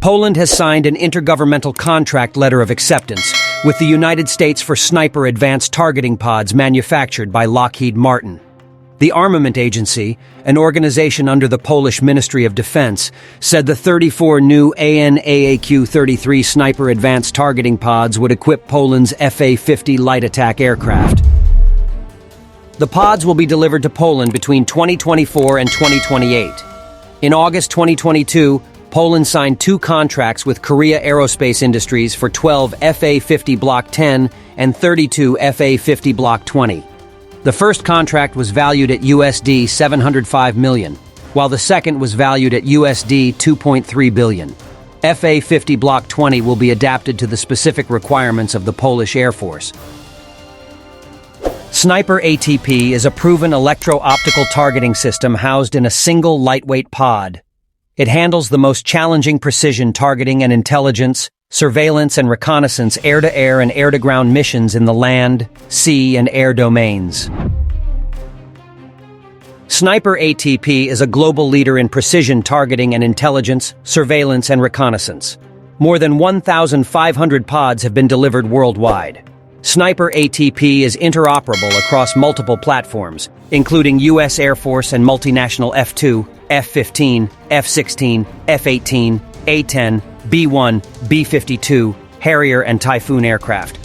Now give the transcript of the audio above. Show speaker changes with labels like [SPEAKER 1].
[SPEAKER 1] Poland has signed an intergovernmental contract letter of acceptance with the United States for Sniper advanced targeting pods manufactured by Lockheed Martin. The Armament Agency, an organization under the Polish Ministry of Defense, said the 34 new AN/AAQ-33 Sniper advanced targeting pods would equip Poland's FA-50 light attack aircraft. The pods will be delivered to Poland between 2024 and 2028. In August 2022, Poland signed 2 contracts with Korea Aerospace Industries for 12 FA-50 Block 10 and 32 FA-50 Block 20. The first contract was valued at USD 705 million, while the second was valued at USD 2.3 billion. FA-50 Block 20 will be adapted to the specific requirements of the Polish Air Force. Sniper ATP is a proven electro-optical targeting system housed in a single lightweight pod. It handles the most challenging precision targeting and intelligence, surveillance and reconnaissance air-to-air and air-to-ground missions in the land, sea, and air domains. Sniper ATP is a global leader in precision targeting and intelligence, surveillance, and reconnaissance. More than 1,500 pods have been delivered worldwide. Sniper ATP is interoperable across multiple platforms, including U.S. Air Force and multinational F-2, F-15, F-16, F-18, A-10, B-1, B-52, Harrier, and Typhoon aircraft.